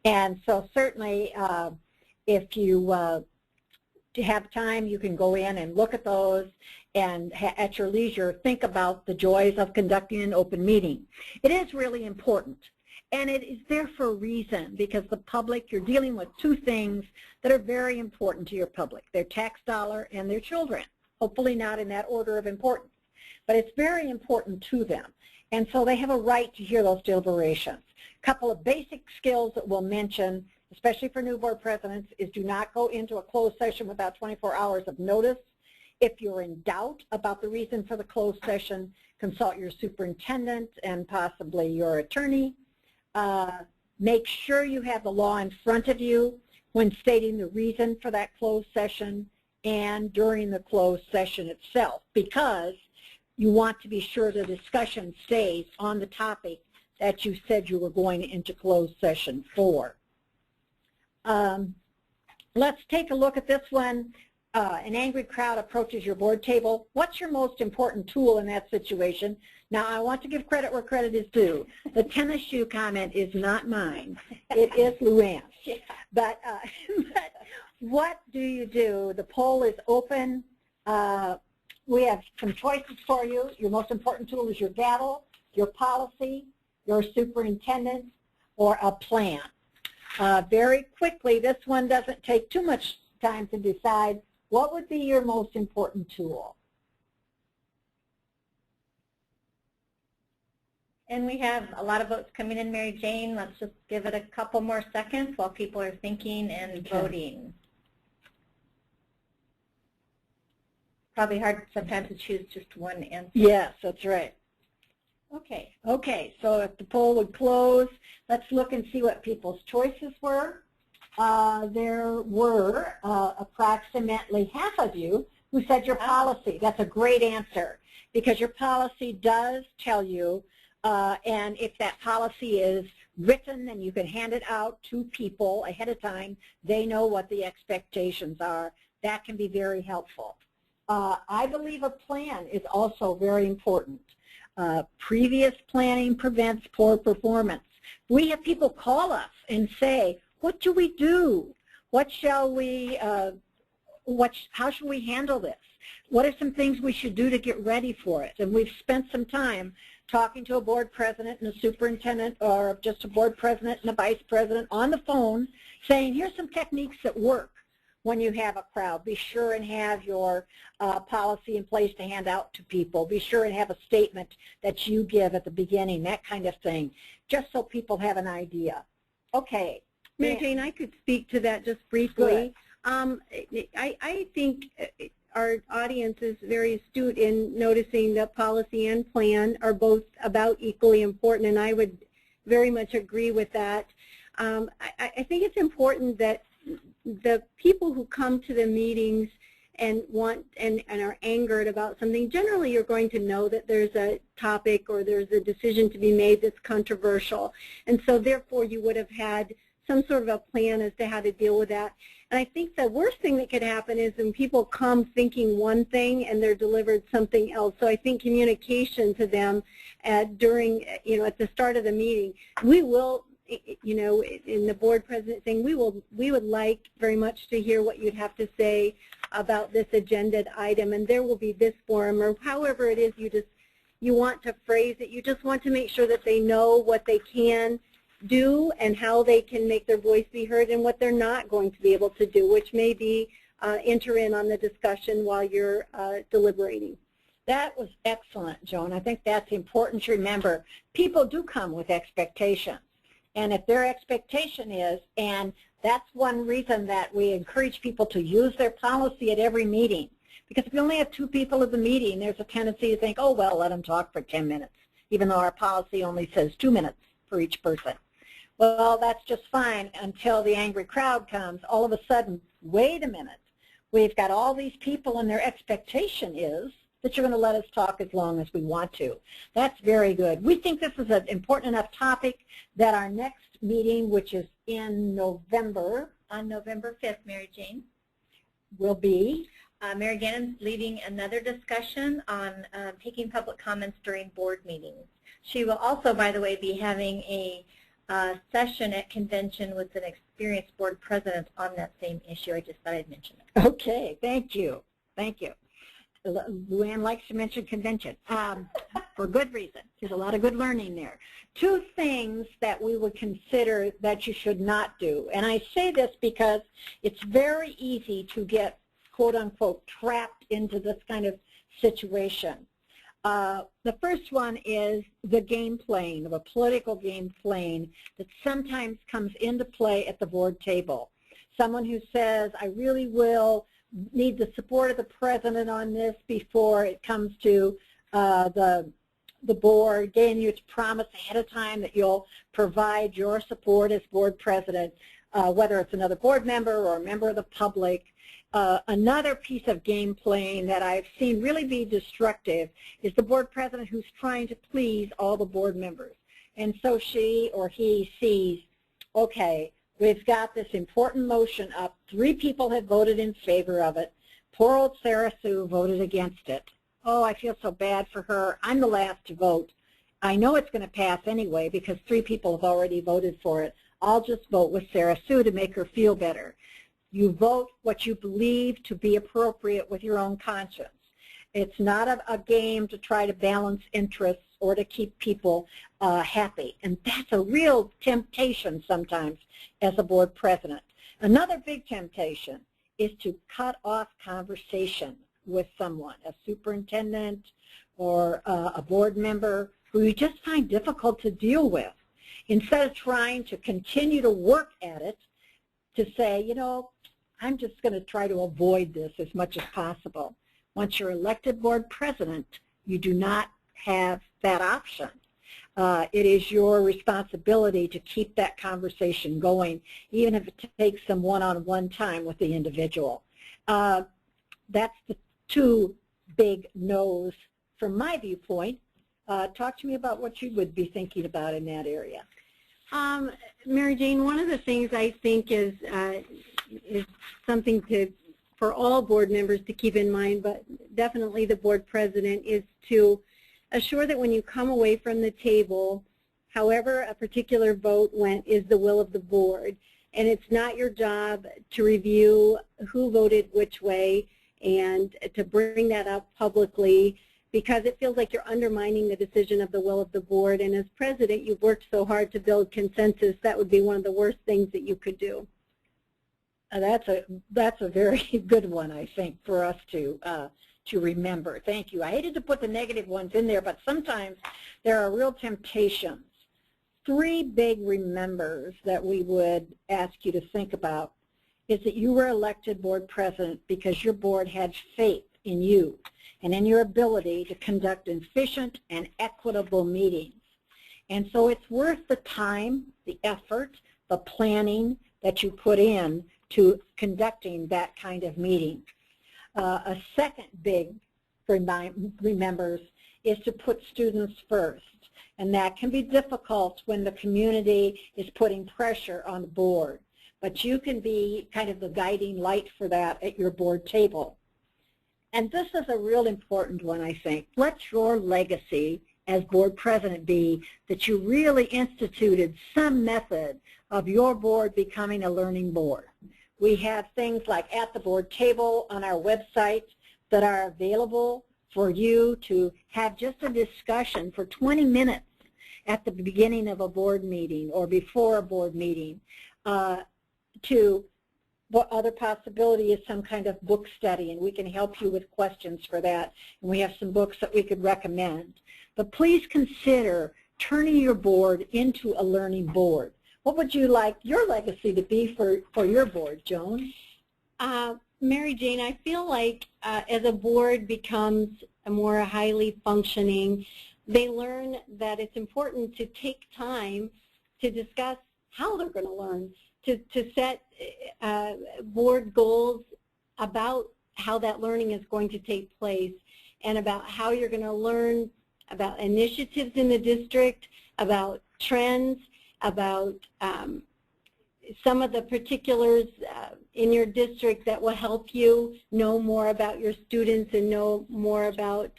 And so certainly if you have time, you can go in and look at those and at your leisure think about the joys of conducting an open meeting. It is really important. And it is there for a reason, because the public, you're dealing with two things that are very important to your public, their tax dollar and their children, hopefully not in that order of importance. But it's very important to them. And so they have a right to hear those deliberations. A couple of basic skills that we'll mention, especially for new board presidents, is do not go into a closed session without 24 hours of notice. If you're in doubt about the reason for the closed session, consult your superintendent and possibly your attorney. Make sure you have the law in front of you when stating the reason for that closed session and during the closed session itself, because you want to be sure the discussion stays on the topic that you said you were going into closed session for. Let's take a look at this one. An angry crowd approaches your board table. What's your most important tool in that situation? Now, I want to give credit where credit is due. The tennis shoe comment is not mine. It is Luann's. But what do you do? The poll is open. We have some choices for you. Your most important tool is your gavel, your policy, your superintendent, or a plan. Very quickly, this one doesn't take too much time to decide what would be your most important tool. And we have a lot of votes coming in, Mary Jane. Let's just give it a couple more seconds while people are thinking and voting. Probably hard sometimes to choose just one answer. Yes, that's right. Okay. Okay, so if the poll would close, let's look and see what people's choices were. There were approximately half of you who said your policy. That's a great answer because your policy does tell you, and if that policy is written and you can hand it out to people ahead of time, they know what the expectations are. That can be very helpful. I believe a plan is also very important. Previous planning prevents poor performance. We have people call us and say, what do we do? What shall we, how should we handle this? What are some things we should do to get ready for it? And we've spent some time talking to a board president and a superintendent or just a board president and a vice president on the phone saying, here's some techniques that work when you have a crowd. Be sure and have your policy in place to hand out to people. Be sure and have a statement that you give at the beginning, that kind of thing, just so people have an idea. Okay. Mary Jane, I could speak to that just briefly. I think our audience is very astute in noticing that policy and plan are both about equally important, and I would very much agree with that. I think it's important that the people who come to the meetings and want and are angered about something, generally you're going to know that there's a topic or there's a decision to be made that's controversial. And so therefore you would have had some sort of a plan as to how to deal with that. And I think the worst thing that could happen is when people come thinking one thing and they're delivered something else. So I think communication to them during, at the start of the meeting, we will, in the board president thing, we would like very much to hear what you'd have to say about this agenda item, and there will be this forum, or however it is you want to phrase it. You just want to make sure that they know what they can do and how they can make their voice be heard and what they're not going to be able to do, which may be enter in on the discussion while you're deliberating. That was excellent, Joan. I think that's important to remember. People do come with expectations. And if their expectation is, and that's one reason that we encourage people to use their policy at every meeting, because if you only have 2 people at the meeting, there's a tendency to think, oh, well, let them talk for 10 minutes, even though our policy only says 2 minutes for each person. Well, that's just fine until the angry crowd comes. All of a sudden, wait a minute, we've got all these people and their expectation is that you're going to let us talk as long as we want to. That's very good. We think this is an important enough topic that our next meeting, which is in November, on November 5th, Mary Jane, will be? Mary Gannon's leading another discussion on taking public comments during board meetings. She will also, by the way, be having a session at convention with an experienced board president on that same issue. I just thought I'd mention it. Okay, thank you. Thank you. Luann likes to mention convention for good reason. There's a lot of good learning there. 2 things that we would consider that you should not do. And I say this because it's very easy to get, quote unquote, trapped into this kind of situation. The first one is the game playing, of a political game playing that sometimes comes into play at the board table. Someone who says, I really will need the support of the president on this before it comes to the board, getting you to promise ahead of time that you'll provide your support as board president, whether it's another board member or a member of the public. Another piece of game playing that I've seen really be destructive is the board president who's trying to please all the board members. And so she or he sees, okay, we've got this important motion up. 3 people have voted in favor of it. Poor old Sarah Sue voted against it. Oh, I feel so bad for her. I'm the last to vote. I know it's going to pass anyway because 3 people have already voted for it. I'll just vote with Sarah Sue to make her feel better. You vote what you believe to be appropriate with your own conscience. It's not a game to try to balance interests or to keep people happy. And that's a real temptation sometimes as a board president. Another big temptation is to cut off conversation with someone, a superintendent or a board member who you just find difficult to deal with. Instead of trying to continue to work at it, to say, you know, I'm just going to try to avoid this as much as possible. Once you're elected board president, you do not have that option. It is your responsibility to keep that conversation going, even if it takes some one-on-one time with the individual. That's the two big no's from my viewpoint. Talk to me about what you would be thinking about in that area. Mary Jane, one of the things I think is something for all board members to keep in mind, but definitely the board president, is to assure that when you come away from the table, however a particular vote went is the will of the board. And it's not your job to review who voted which way and to bring that up publicly, because it feels like you're undermining the decision of the will of the board. And as president, you've worked so hard to build consensus. That would be one of the worst things that you could do. That's a very good one, I think, for us to remember. Thank you. I hated to put the negative ones in there, but sometimes there are real temptations. Three big remembers that we would ask you to think about is that you were elected board president because your board had faith in you and in your ability to conduct efficient and equitable meetings. And so it's worth the time, the effort, the planning that you put in to conducting that kind of meeting. A second big remembers is to put students first. And that can be difficult when the community is putting pressure on the board. But you can be kind of the guiding light for that at your board table. And this is a real important one, I think. Let your legacy as board president be that you really instituted some method of your board becoming a learning board. We have things like at the board table on our website that are available for you to have just a discussion for 20 minutes at the beginning of a board meeting or before a board meeting. To what other possibility is some kind of book study, and we can help you with questions for that. And we have some books that we could recommend. But please consider turning your board into a learning board. What would you like your legacy to be for your board, Joan? Mary Jane, I feel like as a board becomes a more highly functioning, they learn that it's important to take time to discuss how they're going to learn, to set board goals about how that learning is going to take place and about how you're going to learn about initiatives in the district, about trends, about some of the particulars in your district that will help you know more about your students and know more about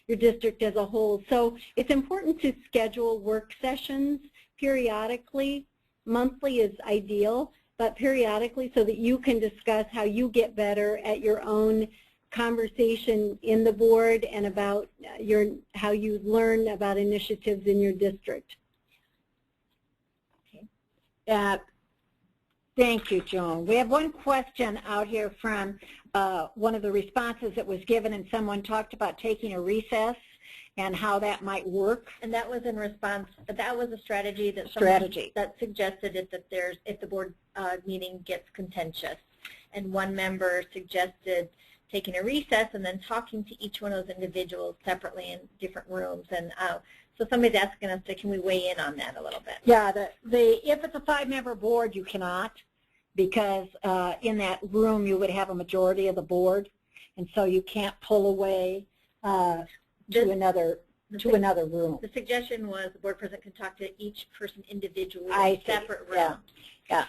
your district as a whole. So it's important to schedule work sessions periodically. Monthly is ideal, but periodically so that you can discuss how you get better at your own conversation in the board and about how you learn about initiatives in your district. Okay. Thank you, Joan. We have one question out here from one of the responses that was given, and someone talked about taking a recess and how that might work. And that was in response, that was a strategy that that suggested it, that if the board meeting gets contentious. And one member suggested taking a recess and then talking to each one of those individuals separately in different rooms. And so somebody's asking us, can we weigh in on that a little bit? Yeah, if it's a 5-member board, you cannot, because in that room you would have a majority of the board, and so you can't pull away to another room. The suggestion was the board president could talk to each person individually in a separate room. Yeah. Yeah.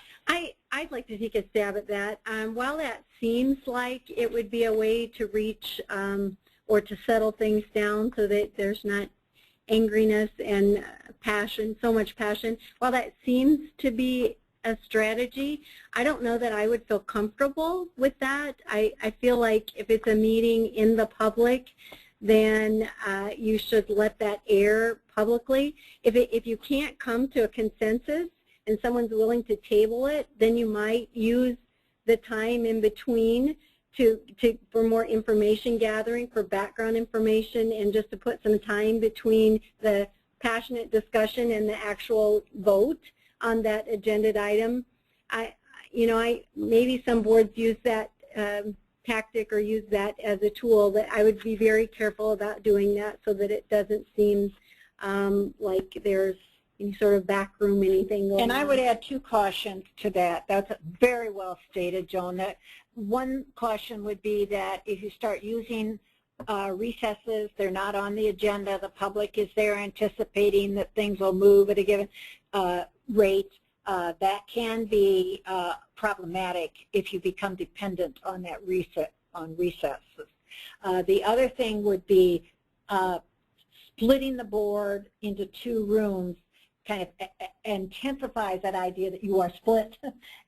I'd like to take a stab at that. While that seems like it would be a way to reach or to settle things down so that there's not angriness and passion, so much passion, while that seems to be a strategy, I don't know that I would feel comfortable with that. I feel like if it's a meeting in the public, then you should let that air publicly. If you can't come to a consensus and someone's willing to table it, then you might use the time in between for more information gathering, for background information, and just to put some time between the passionate discussion and the actual vote on that agenda item. Maybe some boards use that tactic or use that as a tool, but I would be very careful about doing that so that it doesn't seem like there's any sort of backroom anything going on. And I would add 2 cautions to that. That's very well stated, Joan. That one caution would be that if you start using recesses, they're not on the agenda, the public is there anticipating that things will move at a given rate, that can be problematic if you become dependent on that recesses. The other thing would be splitting the board into 2 rooms kind of intensifies that idea that you are split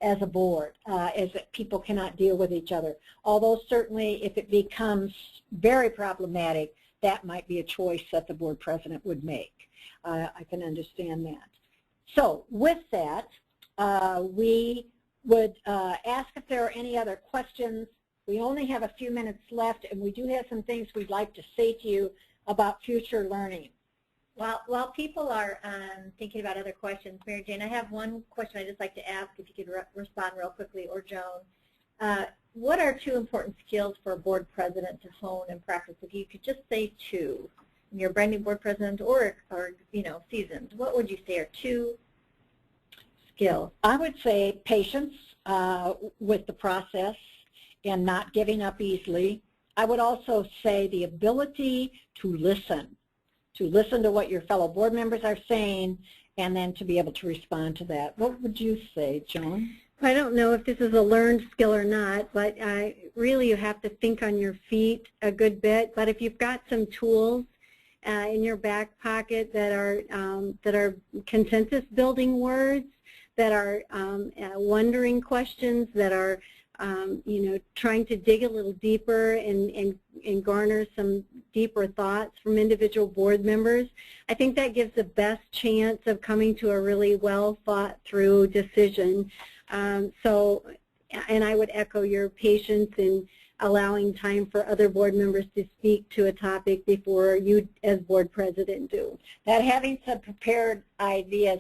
as a board, as that people cannot deal with each other. Although certainly if it becomes very problematic, that might be a choice that the board president would make. I can understand that. So with that, we would ask if there are any other questions. We only have a few minutes left, and we do have some things we'd like to say to you about future learning. Well, while people are thinking about other questions, Mary Jane, I have one question I'd just like to ask, if you could respond real quickly, or Joan. What are 2 important skills for a board president to hone and practice? If you could just say 2, and you're a brand new board president or seasoned, what would you say are 2 skills? I would say patience with the process and not giving up easily. I would also say the ability to listen to what your fellow board members are saying, and then to be able to respond to that. What would you say, Joan? I don't know if this is a learned skill or not, but really you have to think on your feet a good bit. But if you've got some tools in your back pocket that are consensus building words, that are wondering questions, that are trying to dig a little deeper and garner some deeper thoughts from individual board members, I think that gives the best chance of coming to a really well thought through decision. And I would echo your patience in allowing time for other board members to speak to a topic before you as board president do. That having some prepared ideas,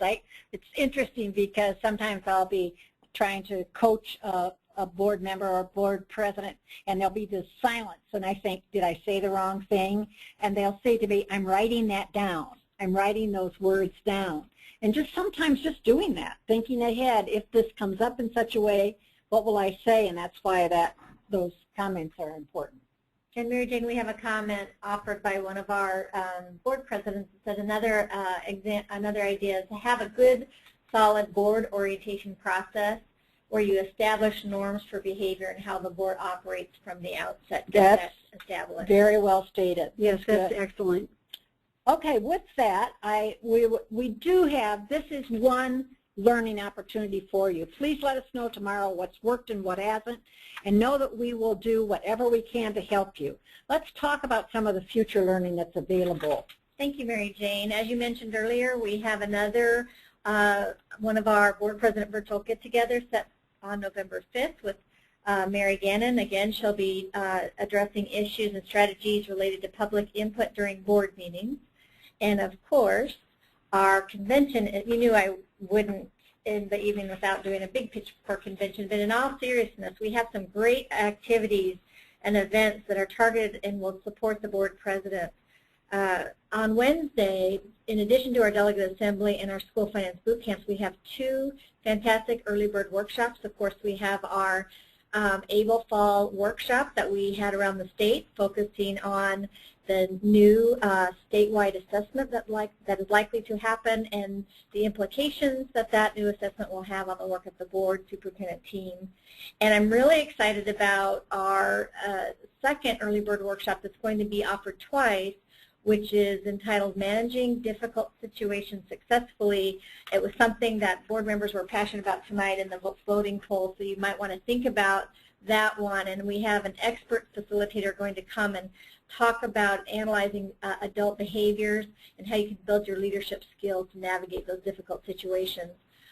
it's interesting because sometimes I'll be trying to coach a board member or board president, and there'll be this silence, and I think, did I say the wrong thing? And they'll say to me, I'm writing that down. I'm writing those words down. And just sometimes just doing that, thinking ahead, if this comes up in such a way, what will I say? And that's why those comments are important. And Mary Jane, we have a comment offered by one of our board presidents that said another idea is to have a good, solid board orientation process where you establish norms for behavior and how the board operates from the outset. That's established. Very well stated. Yes, that's excellent. Okay, with that, we do have, this is one learning opportunity for you. Please let us know tomorrow what's worked and what hasn't, and know that we will do whatever we can to help you. Let's talk about some of the future learning that's available. Thank you, Mary Jane. As you mentioned earlier, we have another one of our board president virtual get-togethers set on November 5th with Mary Gannon. Again, she'll be addressing issues and strategies related to public input during board meetings. And of course, our convention, you knew I wouldn't end the evening without doing a big pitch for convention, but in all seriousness, we have some great activities and events that are targeted and will support the board president. On Wednesday, in addition to our delegate assembly and our school finance boot camps, we have 2 fantastic early bird workshops. Of course, we have our Able Fall workshop that we had around the state, focusing on the new statewide assessment that is likely to happen and the implications that new assessment will have on the work of the board superintendent team. And I'm really excited about our second early bird workshop that's going to be offered twice, which is entitled Managing Difficult Situations Successfully. It was something that board members were passionate about tonight in the voting poll, so you might want to think about that one. And we have an expert facilitator going to come and talk about analyzing adult behaviors and how you can build your leadership skills to navigate those difficult situations.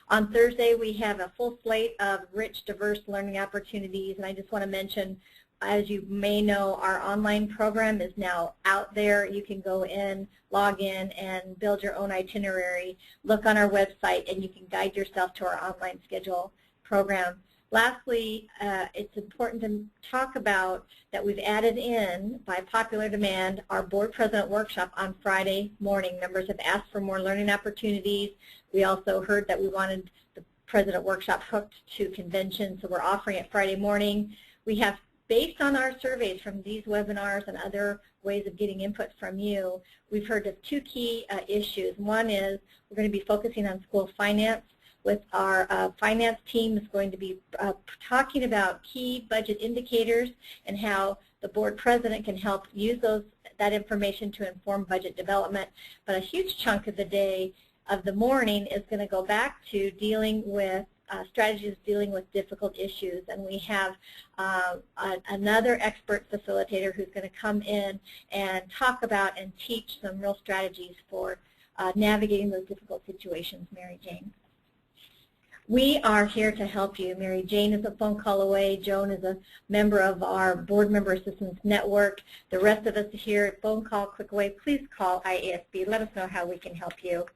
On Thursday, we have a full slate of rich, diverse learning opportunities, and I just want to mention, as you may know, our online program is now out there. You can go in, log in, and build your own itinerary. Look on our website, and you can guide yourself to our online schedule program. Lastly, it's important to talk about that we've added in, by popular demand, our board president workshop on Friday morning. Members have asked for more learning opportunities. We also heard that we wanted the president workshop hooked to convention, so we're offering it Friday morning. We have, based on our surveys from these webinars and other ways of getting input from you, we've heard of two key issues. One is we're going to be focusing on school finance. With our finance team is going to be talking about key budget indicators and how the board president can help use that information to inform budget development. But a huge chunk of the day, of the morning, is going to go back to dealing with strategies dealing with difficult issues. And we have another expert facilitator who's going to come in and talk about and teach some real strategies for navigating those difficult situations. Mary Jane. We are here to help you. Mary Jane is a phone call away. Joan is a member of our Board Member Assistance Network. The rest of us are here, phone call, quick away. Please call IASB. Let us know how we can help you.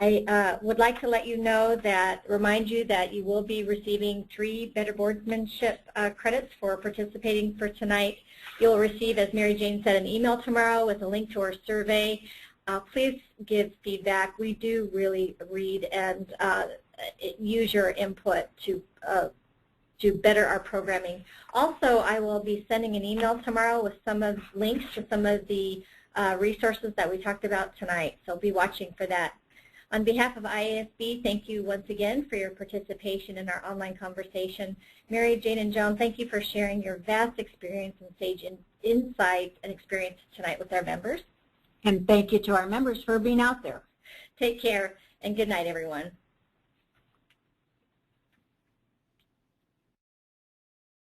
I would like to let you know that, remind you that you will be receiving 3 Better Boardsmanship credits for participating for tonight. You'll receive, as Mary Jane said, an email tomorrow with a link to our survey. Please give feedback. We do really read and use your input to better our programming. Also, I will be sending an email tomorrow with some of links to some of the resources that we talked about tonight, so be watching for that. On behalf of IASB, thank you once again for your participation in our online conversation. Mary Jane and Joan, thank you for sharing your vast experience and sage insights and experience tonight with our members. And thank you to our members for being out there. Take care, and good night, everyone.